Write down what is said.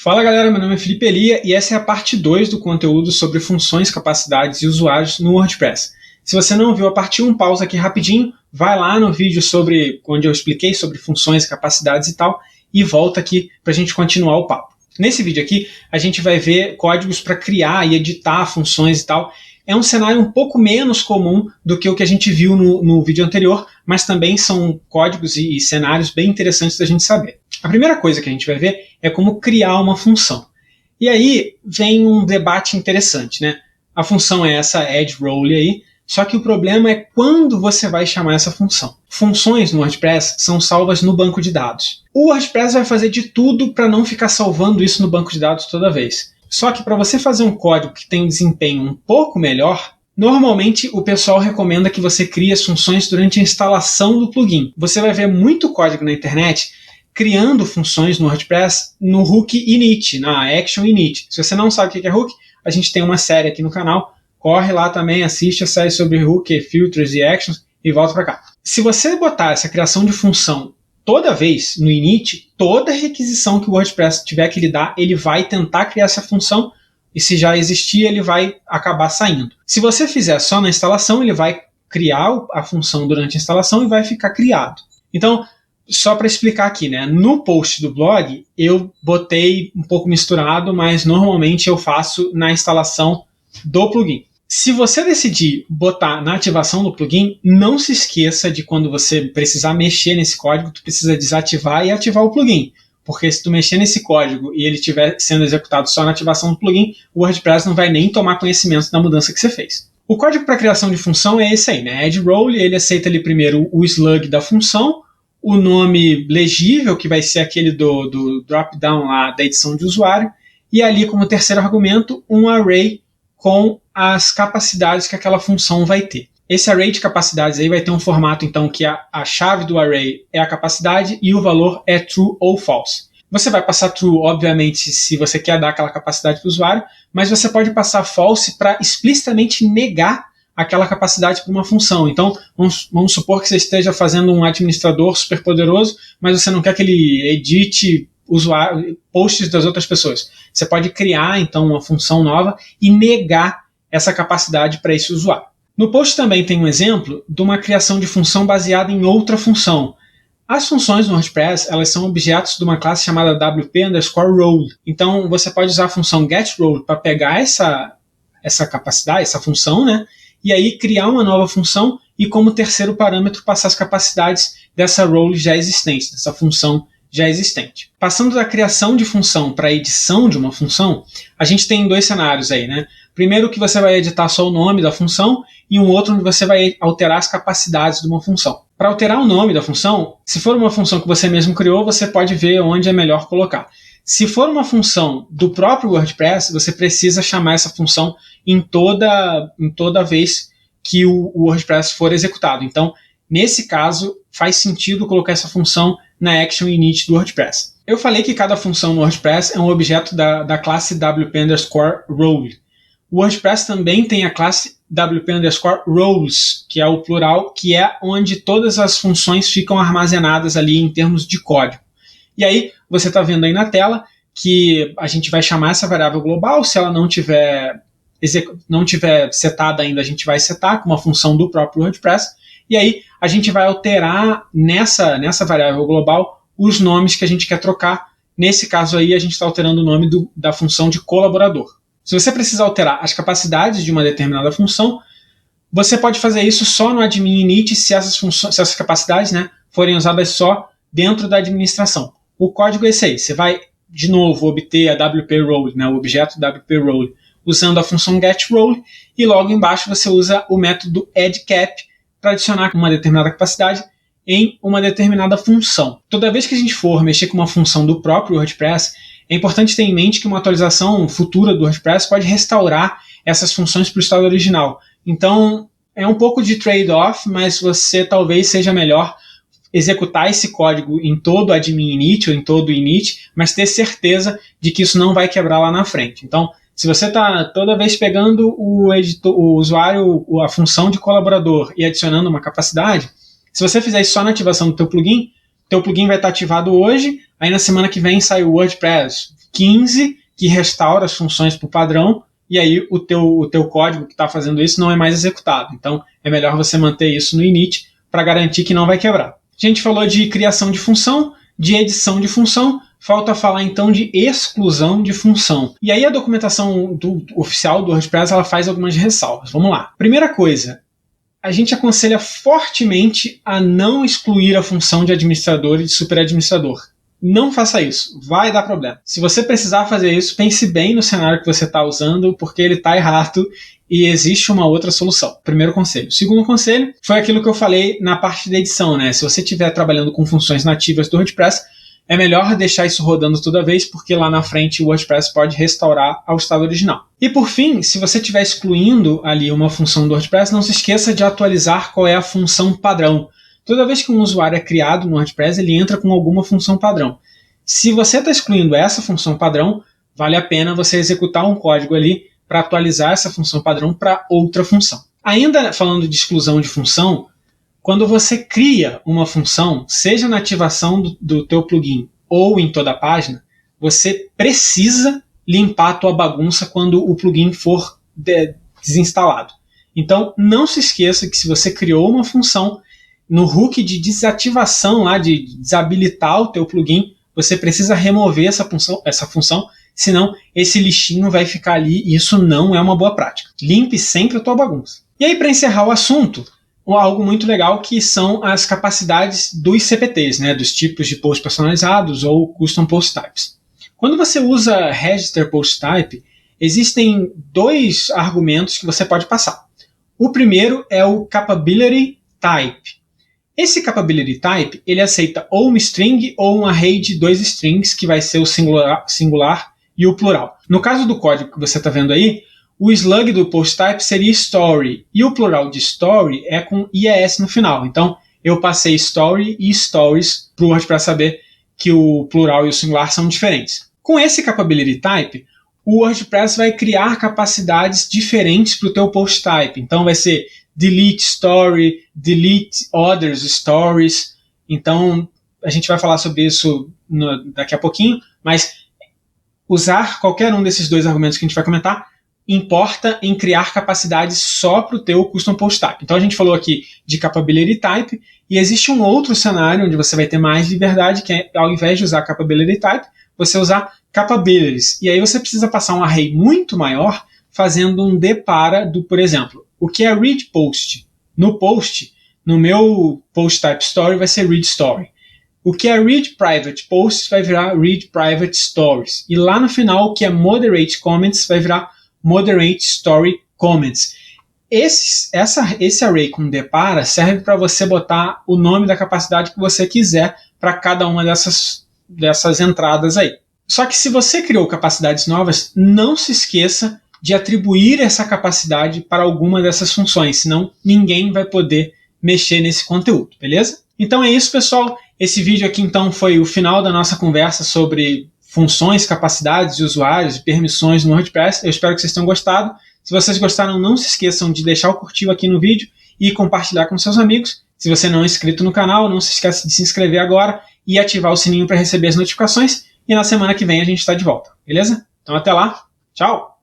Fala galera, meu nome é Felipe Elia e essa é a parte 2 do conteúdo sobre funções, capacidades e usuários no WordPress. Se você não viu a parte 1, pausa aqui rapidinho, vai lá no vídeo onde eu expliquei sobre funções, capacidades e tal, e volta aqui para a gente continuar o papo. Nesse vídeo aqui, a gente vai ver códigos para criar e editar funções e tal. É um cenário um pouco menos comum do que o que a gente viu no vídeo anterior, mas também são códigos e cenários bem interessantes da gente saber. A primeira coisa que a gente vai ver é como criar uma função. E aí vem um debate interessante, né? A função é essa add role aí, só que o problema é quando você vai chamar essa função. Funções no WordPress são salvas no banco de dados. O WordPress vai fazer de tudo para não ficar salvando isso no banco de dados toda vez. Só que para você fazer um código que tem um desempenho um pouco melhor, normalmente o pessoal recomenda que você crie as funções durante a instalação do plugin. Você vai ver muito código na internet criando funções no WordPress no hook init, na action init. Se você não sabe o que é hook, a gente tem uma série aqui no canal. Corre lá também, assiste a série sobre hook, filters e actions e volta para cá. Se você botar essa criação de função toda vez no init, toda requisição que o WordPress tiver que lidar, ele vai tentar criar essa função e se já existir, ele vai acabar saindo. Se você fizer só na instalação, ele vai criar a função durante a instalação e vai ficar criado. Então, só para explicar aqui, né? No post do blog, eu botei um pouco misturado, mas normalmente eu faço na instalação do plugin. Se você decidir botar na ativação do plugin, não se esqueça de quando você precisar mexer nesse código, tu precisa desativar e ativar o plugin. Porque se tu mexer nesse código e ele estiver sendo executado só na ativação do plugin, o WordPress não vai nem tomar conhecimento da mudança que você fez. O código para criação de função é esse aí, né? Add role, ele aceita ali primeiro o slug da função, o nome legível, que vai ser aquele do drop-down lá da edição de usuário, e ali como terceiro argumento, um array com as capacidades que aquela função vai ter. Esse array de capacidades aí vai ter um formato, então, que a chave do array é a capacidade e o valor é true ou false. Você vai passar true, obviamente, se você quer dar aquela capacidade para o usuário, mas você pode passar false para explicitamente negar aquela capacidade para uma função. Então, vamos supor que você esteja fazendo um administrador super poderoso, mas você não quer que ele edite posts das outras pessoas. Você pode criar, então, uma função nova e negar essa capacidade para esse usuário. No post também tem um exemplo de uma criação de função baseada em outra função. As funções no WordPress, elas são objetos de uma classe chamada WP_role. Então, você pode usar a função getRole para pegar essa capacidade, essa função, né? E aí criar uma nova função e como terceiro parâmetro passar as capacidades dessa role já existente, dessa função já existente. Passando da criação de função para a edição de uma função, a gente tem dois cenários aí, né? Primeiro que você vai editar só o nome da função e um outro onde você vai alterar as capacidades de uma função. Para alterar o nome da função, se for uma função que você mesmo criou, você pode ver onde é melhor colocar. Se for uma função do próprio WordPress, você precisa chamar essa função em toda vez que o WordPress for executado. Então, nesse caso, faz sentido colocar essa função na action init do WordPress. Eu falei que cada função no WordPress é um objeto da classe WP_role. O WordPress também tem a classe WP_roles, que é o plural, que é onde todas as funções ficam armazenadas ali em termos de código. E aí, você está vendo aí na tela que a gente vai chamar essa variável global. Se ela não tiver setada ainda, a gente vai setar com uma função do próprio WordPress. E aí, a gente vai alterar nessa variável global os nomes que a gente quer trocar. Nesse caso aí, a gente está alterando o nome da função de colaborador. Se você precisar alterar as capacidades de uma determinada função, você pode fazer isso só no admin init se essas capacidades, né, forem usadas só dentro da administração. O código é esse aí. Você vai, de novo, obter a WP_role, né, o objeto WP_role, usando a função getRole, e logo embaixo você usa o método addCap para adicionar uma determinada capacidade em uma determinada função. Toda vez que a gente for mexer com uma função do próprio WordPress, é importante ter em mente que uma atualização futura do WordPress pode restaurar essas funções para o estado original. Então, é um pouco de trade-off, mas você talvez seja melhor executar esse código em todo admin init ou em todo init, mas ter certeza de que isso não vai quebrar lá na frente. Então, se você está toda vez pegando o usuário, a função de colaborador e adicionando uma capacidade, se você fizer isso só na ativação do teu plugin vai estar ativado hoje, aí na semana que vem sai o WordPress, 15, que restaura as funções para o padrão, e aí o teu código que está fazendo isso não é mais executado. Então é melhor você manter isso no init para garantir que não vai quebrar. A gente falou de criação de função, de edição de função, falta falar então de exclusão de função. E aí a documentação oficial do WordPress ela faz algumas ressalvas. Vamos lá. Primeira coisa, a gente aconselha fortemente a não excluir a função de administrador e de superadministrador. Não faça isso, vai dar problema. Se você precisar fazer isso, pense bem no cenário que você está usando, porque ele está errado e existe uma outra solução. Primeiro conselho. Segundo conselho foi aquilo que eu falei na parte da edição, né? Se você estiver trabalhando com funções nativas do WordPress, é melhor deixar isso rodando toda vez, porque lá na frente o WordPress pode restaurar ao estado original. E por fim, se você estiver excluindo ali uma função do WordPress, não se esqueça de atualizar qual é a função padrão. Toda vez que um usuário é criado no WordPress, ele entra com alguma função padrão. Se você está excluindo essa função padrão, vale a pena você executar um código ali para atualizar essa função padrão para outra função. Ainda falando de exclusão de função, quando você cria uma função, seja na ativação do teu plugin ou em toda a página, você precisa limpar a tua bagunça quando o plugin for desinstalado. Então, não se esqueça que se você criou uma função, no hook de desativação, lá de desabilitar o teu plugin, você precisa remover essa função, senão esse lixinho vai ficar ali e isso não é uma boa prática. Limpe sempre a tua bagunça. E aí, para encerrar o assunto, algo muito legal que são as capacidades dos CPTs, né, dos tipos de post personalizados ou custom post types. Quando você usa register post type, existem dois argumentos que você pode passar. O primeiro é o capability type. Esse capability type, ele aceita ou uma string ou um array de 2 strings, que vai ser o singular e o plural. No caso do código que você está vendo aí, o slug do post type seria story, e o plural de story é com IES no final. Então, eu passei story e stories para o WordPress saber que o plural e o singular são diferentes. Com esse capability type, o WordPress vai criar capacidades diferentes para o teu post type. Então, vai ser delete story, delete others stories. Então, a gente vai falar sobre isso daqui a pouquinho, mas usar qualquer um desses dois argumentos que a gente vai comentar importa em criar capacidades só para o teu custom post type. Então, a gente falou aqui de capability type, e existe um outro cenário onde você vai ter mais liberdade, que é, ao invés de usar capability type, você usar capabilities. E aí você precisa passar um array muito maior, fazendo um depara do, por exemplo, o que é read post? No post, no meu post type story vai ser read story. O que é read private posts vai virar read private stories. E lá no final, o que é moderate comments vai virar moderate story comments. Esse array com depara serve para você botar o nome da capacidade que você quiser para cada uma dessas entradas aí. Só que se você criou capacidades novas, não se esqueça de atribuir essa capacidade para alguma dessas funções, senão ninguém vai poder mexer nesse conteúdo, beleza? Então é isso, pessoal. Esse vídeo aqui então foi o final da nossa conversa sobre funções, capacidades de usuários e permissões no WordPress. Eu espero que vocês tenham gostado. Se vocês gostaram, não se esqueçam de deixar o curtir aqui no vídeo e compartilhar com seus amigos. Se você não é inscrito no canal, não se esqueça de se inscrever agora e ativar o sininho para receber as notificações. E na semana que vem a gente está de volta, beleza? Então até lá, tchau!